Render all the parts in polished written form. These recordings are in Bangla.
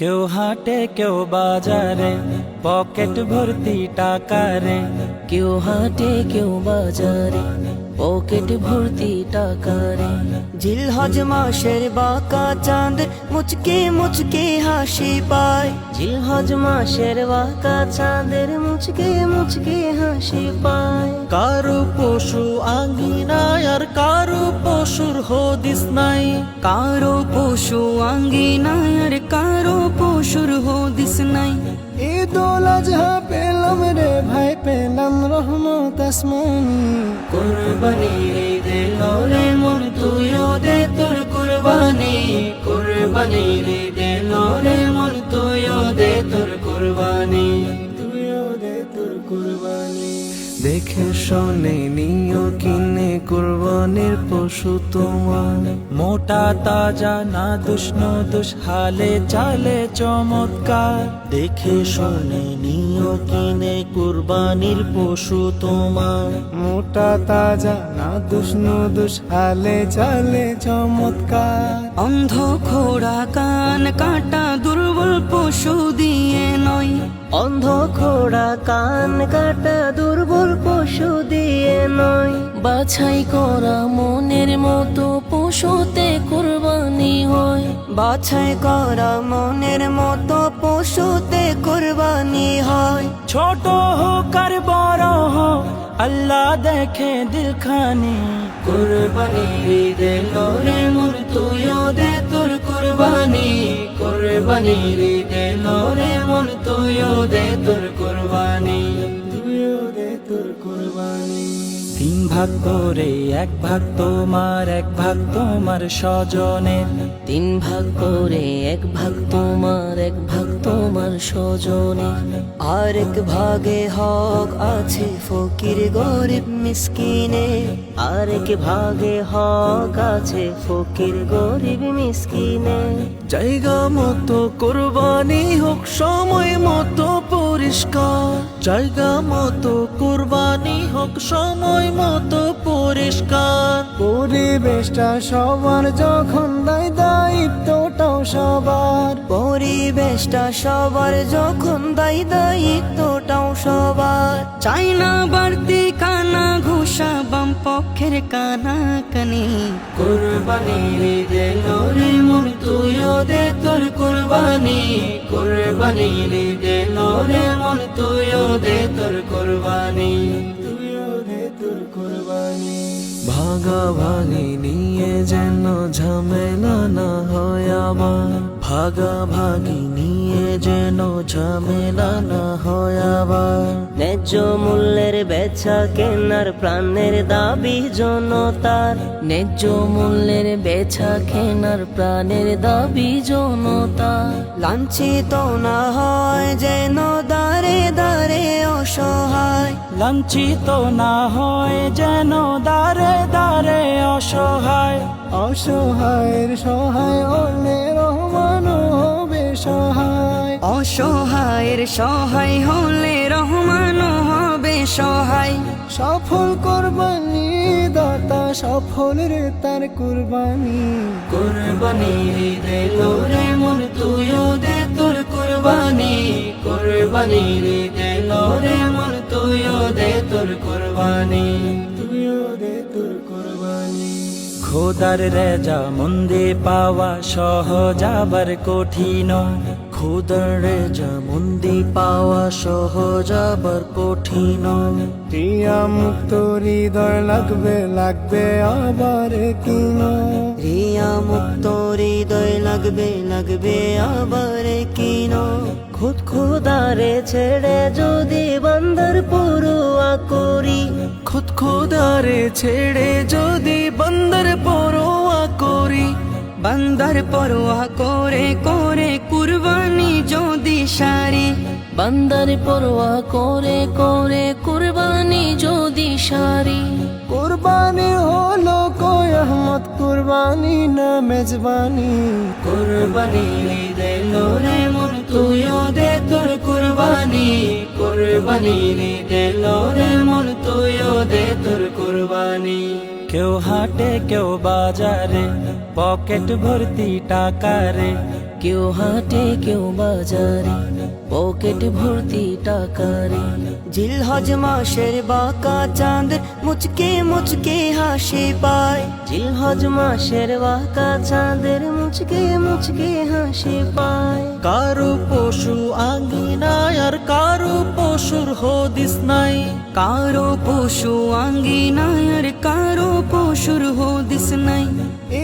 কেউ হাটে কেউ বাজারে, পকেট ভর্তি টাকা রে। কেউ হাটে কেউ বাজারে, পকেট ভর্তি টাকা রে। জিলহজ মাসের বাঁকা চাঁদ মুচকে মুচকে হাসি পায়। জিলহজ মাসের বাঁকা চাঁদের মুচকে মুচকে হাসি পায়। কারো পশু আঙ্গিনায় আর কারো পশুর হদিস নাই। কারো পশু আঙ্গিনায় আর কারো পশুর হদিস নাই। ঈদুল আজহা পেলাম রে ভাই, পেলাম রহমত আসমানি। কুরবানি দিল রে মন তুইও দে তোর কুরবানি। কুরবানি দিল রে মন তুইও দে তোর কুরবানি। তুইও দে তোর কুরবানি। দেখে শোনে নিও কিনে কুরবানির পশু তোমার। মোটা তাজা না দুষ হালে চালে চমৎকার। দেখে শোনে নিও কিনে কুরবানির পশু তোমার। মোটা তাজা না দুষ হালে চালে চমৎকার। অন্ধ খোড়া কান কাটা দুর্বল পশু দিয়ে নয়। অন্ধ খোড়া কান কাটা দুর্বল পশু দিয়ে নয়। বাছাই করা মনের মতো পশুতে কুরবানি হয়। বাছাই করা মনের মতো পশুতে কুরবানি হয়। ছোট হোক আর বড় হোক আল্লাহ দেখে দিলখানি। কুরবানি দিল রে মন তুইও দে তোর কুরবানি। কুরবানি দিল রে মন তুইও দে তোর কুরবানি। তুইও দে তোর কুরবানি। তিন ভাগ করে এক ভাগ তোমার, এক ভাগ তোমার স্বজনের। তিন ভাগ করে এক ভাগ তোমার, এক ভাগ তোমার স্বজনে। আরেক ভাগে হক আছে ফকির গরিব মিসকিনে। আরেক ভাগে হক আছে ফকির গরিব মিসকিনে। জায়গা মতো কুরবানি হোক সময় মতো পরিষ্কার। জায়গা মতো কুরবানি হোক সময় মতো পরিষ্কার। পরিবেশটা সবার যখন দায়, দায়িত্বটাও সবার। পরিবেশটা সবার যখন দায়, দায়িত্বটাও সবার। চাই না বাড়তি কানা ঘুষা বাম পক্ষের কানা কানি। কুরবানি দিল রে মন তুইও দে তোর কুরবানি। কুরবানি দিল রে মন তুইও দে তোর কুরবানি। তুইও দে তোর কুরবানি। ভাগাভাগি নিয়ে যেন ঝামেলা না হয় আবার। ভাগাভাগি নিয়ে যেন ঝামেলা না হয় আবার। ন্যায্য মূল্যের বেচা কেনার প্রাণের দাবি জনতার। ন্যায্য মূল্যের বেচা কেনার প্রাণের দাবি জনতার। লাঞ্ছিত না হয় যেন দাঁড়ে দাঁড়ে অসহায়। লাঞ্ছিত না হয় যেন দাঁড়ে দাঁড়ে অসহায়। অসহায়ের সহায় হলে রহমান হবে সহায়। অসহায়ের সহায় হলে রহমান হবে সহায়। সফল কুরবানি দাতা সফল রে তার কুরবানি। কুরবানি দিল রে মন তুইও দে তোর কুরবানি। কুরবানি দিল রে মন তুইও দে তোর কুরবানি। তুইও দে তোর কুরবানি। খোদার রেজা মন্দে পাওয়া সহজ আবার কঠিন। খোদার রেজা মন্দে পাওয়া সহজ আবার কঠিন। রিয়া মুক্ত হৃদয় লাগবে লাগবে আবার কিন। রিয়া মুক্ত হৃদয় লাগবে লাগবে আবার কিন। খুদ খুদারে ছেড়ে যদি বান্দার পরোয়া করি। খুদ খোদারে ছেড়ে যদি বান্দার পরোয়া করি। বান্দার পরোয়া করে করে কুরবানি যদি সারি। বান্দার পরোয়া করে করে কুরবানি যদি সারি। কুরবানি হলো কয় আহমদ, কুরবানি না মেজবানি। কুরবানি দিল রে মন তুইও দে তোর কুরবানি। কুরবানি দিল রে মন তুইও দে তোর কুরবানি। কেউ হাটে কেউ বাজারে, পকেট ভর্তি টাকা রে। কেউ হাটে কেউ বাজারে পকেট ভর্তি টাকারে জিলহজ মাসের বাঁকা চাঁদ মুচকে মুচকে হাসি পায় জিলহজ মাসের বাঁকা চাঁদের মুচকে মুচকে হাসি পায় কারো পশু আঙ্গিনায় আর কারো পশুর হদিস নাই, কারো পশু আঙ্গিনায় আর কারো পশুর হদিস নাই।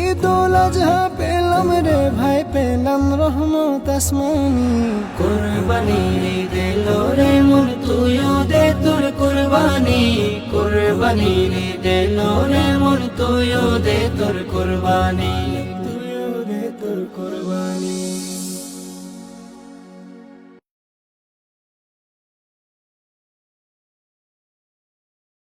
ঈদুল আজহা পেলাম রে ভাই পেলাম রহমত আসমানি। কুরবানির ঈদ এলো রে মন তুইও দে তোর কুরবানি, কুরবানির ঈদ এলো রে মন তুইও দে তোর কুরবানি, তুইও দে তোর কুরবানি।